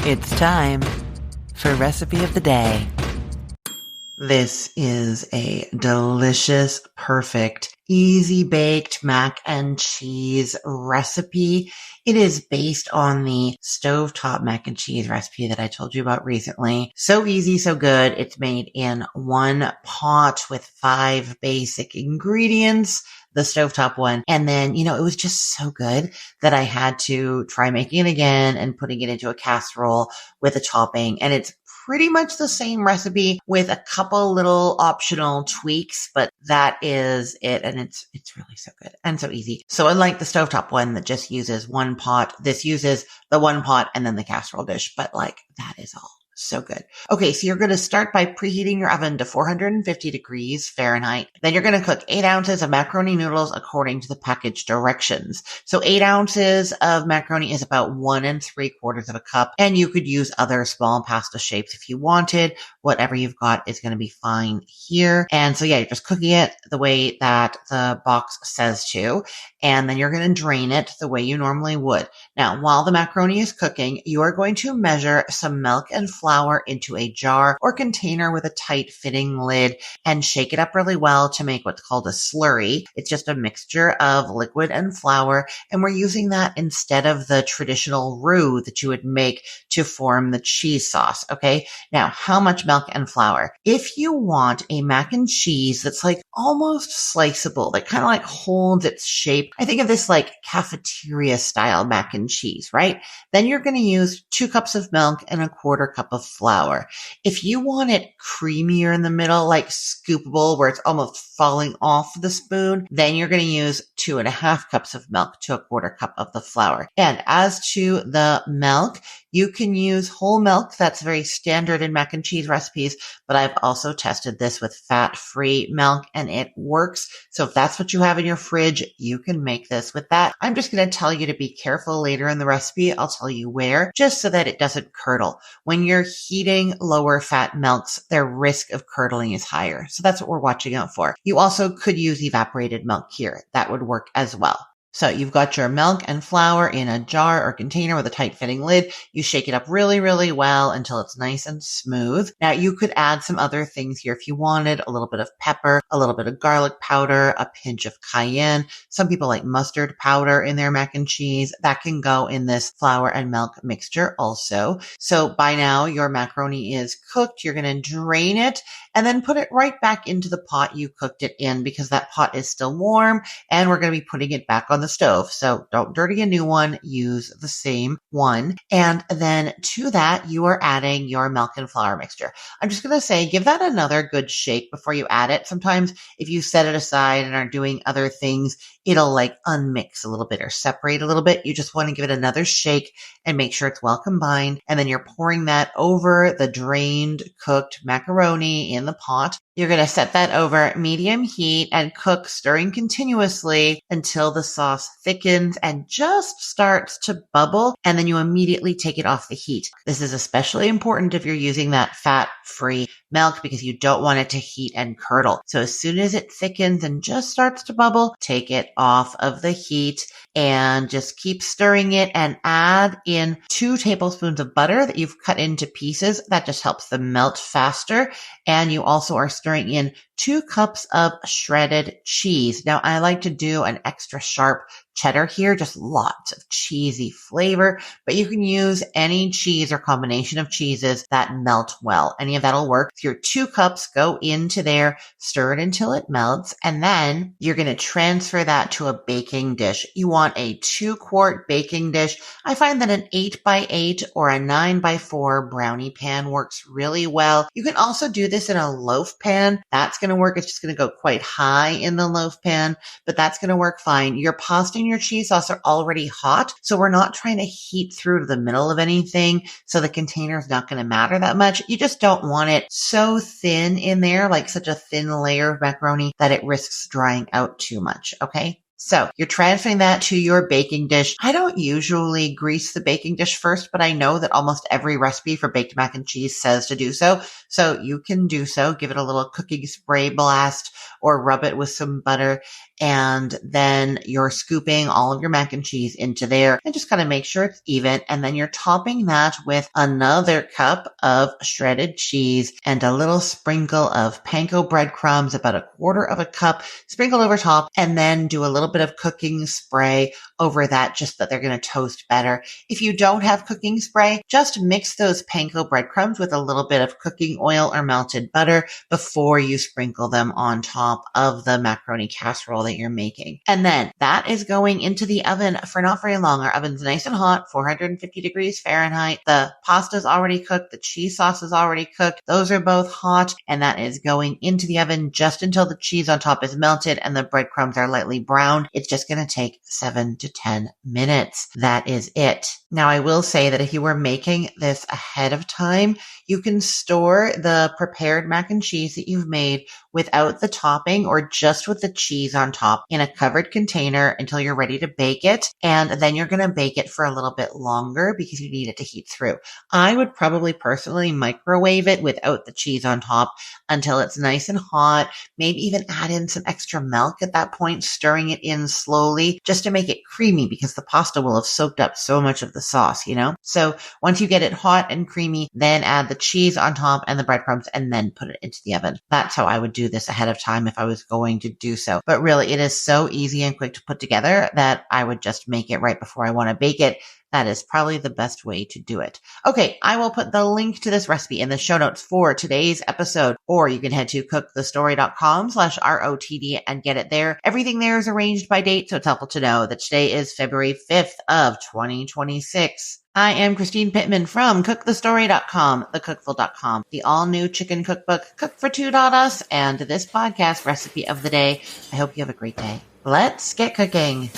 It's time for Recipe of the Day. This is a delicious, perfect, easy baked mac and cheese recipe. It is based on the stovetop mac and cheese recipe that I told you about recently. So easy, so good. It's made in one pot with 5 basic ingredients, the stovetop one. And then, it was just so good that I had to try making it again and putting it into a casserole with a topping. And it's pretty much the same recipe with a couple little optional tweaks, but that is it. And it's really so good and so easy. So unlike the stovetop one that just uses one pot, this uses the one pot and then the casserole dish, but that is all. So good. Okay, so you're going to start by preheating your oven to 450 degrees Fahrenheit. Then you're going to cook 8 ounces of macaroni noodles according to the package directions. So 8 ounces of macaroni is about 1 3/4 cup. And you could use other small pasta shapes if you wanted. Whatever you've got is going to be fine here. And so yeah, you're just cooking it the way that the box says to. And then you're going to drain it the way you normally would. Now, while the macaroni is cooking, you are going to measure some milk and flour into a jar or container with a tight fitting lid and shake it up really well to make what's called a slurry. It's just a mixture of liquid and flour, and we're using that instead of the traditional roux that you would make to form the cheese sauce. Okay. Now, how much milk and flour? If you want a mac and cheese that's almost sliceable, that kind of holds its shape, I think of this cafeteria style mac and cheese, right? Then you're going to use 2 cups of milk and a 1/4 cup of flour. If you want it creamier in the middle, scoopable, where it's almost falling off the spoon, then you're going to use 2.5 cups of milk to a 1/4 cup of the flour. And as to the milk, you can use whole milk. That's very standard in mac and cheese recipes, but I've also tested this with fat-free milk and it works. So if that's what you have in your fridge, you can make this with that. I'm just going to tell you to be careful later in the recipe. I'll tell you where, just so that it doesn't curdle. When you're heating lower fat milks, their risk of curdling is higher. So that's what we're watching out for. You also could use evaporated milk here. That would work as well. So you've got your milk and flour in a jar or container with a tight fitting lid. You shake it up really, really well until it's nice and smooth. Now you could add some other things here if you wanted: a little bit of pepper, a little bit of garlic powder, a pinch of cayenne. Some people like mustard powder in their mac and cheese. That can go in this flour and milk mixture also. So by now your macaroni is cooked. You're going to drain it and then put it right back into the pot you cooked it in, because that pot is still warm and we're going to be putting it back on the stove. So don't dirty a new one, use the same one. And then to that, you are adding your milk and flour mixture. I'm just going to say, give that another good shake before you add it. Sometimes if you set it aside and are doing other things, it'll unmix a little bit or separate a little bit. You just want to give it another shake and make sure it's well combined. And then you're pouring that over the drained, cooked macaroni in the pot. You're going to set that over medium heat and cook, stirring continuously until the sauce thickens and just starts to bubble. And then you immediately take it off the heat. This is especially important if you're using that fat-free milk, because you don't want it to heat and curdle. So as soon as it thickens and just starts to bubble, take it off of the heat and just keep stirring it, and add in 2 tablespoons of butter that you've cut into pieces. That just helps them melt faster. And you also are stirring in 2 cups of shredded cheese. Now I like to do an extra sharp cheddar here, just lots of cheesy flavor, but you can use any cheese or combination of cheeses that melt well. Any of that'll work. So your 2 cups go into there, stir it until it melts, and then you're going to transfer that to a baking dish. You want a 2-quart baking dish. I find that an 8x8 or a 9x4 brownie pan works really well. You can also do this in a loaf pan. That's going to work. It's just going to go quite high in the loaf pan, but that's going to work fine. Your pasta and your cheese sauce are already hot, so we're not trying to heat through to the middle of anything, so the container is not going to matter that much. You just don't want it so thin in there, such a thin layer of macaroni, that it risks drying out too much, okay? So you're transferring that to your baking dish. I don't usually grease the baking dish first, but I know that almost every recipe for baked mac and cheese says to do so. So you can do so. Give it a little cooking spray blast or rub it with some butter. And then you're scooping all of your mac and cheese into there and just kind of make sure it's even. And then you're topping that with another cup of shredded cheese and a little sprinkle of panko breadcrumbs, about a quarter of a cup sprinkled over top, and then do a little bit of cooking spray over that just that they're going to toast better. If you don't have cooking spray, just mix those panko breadcrumbs with a little bit of cooking oil or melted butter before you sprinkle them on top of the macaroni casserole that you're making. And then that is going into the oven for not very long. Our oven's nice and hot, 450 degrees Fahrenheit. The pasta's already cooked. The cheese sauce is already cooked. Those are both hot, and that is going into the oven just until the cheese on top is melted and the breadcrumbs are lightly browned. It's just going to take 7 to 10 minutes. That is it. Now, I will say that if you were making this ahead of time, you can store the prepared mac and cheese that you've made without the topping or just with the cheese on top in a covered container until you're ready to bake it. And then you're going to bake it for a little bit longer because you need it to heat through. I would probably personally microwave it without the cheese on top until it's nice and hot. Maybe even add in some extra milk at that point, stirring it in slowly just to make it creamy because the pasta will have soaked up so much of the sauce, you know? So once you get it hot and creamy, then add the cheese on top and the breadcrumbs and then put it into the oven. That's how I would do this ahead of time if I was going to do so. But really, it is so easy and quick to put together that I would just make it right before I want to bake it. That is probably the best way to do it. Okay, I will put the link to this recipe in the show notes for today's episode, or you can head to cookthestory.com/ROTD and get it there. Everything there is arranged by date, so it's helpful to know that today is February 5th of 2026. I am Christine Pittman from cookthestory.com, thecookful.com, the all-new chicken cookbook, cookfor2.us, and this podcast recipe of the day. I hope you have a great day. Let's get cooking.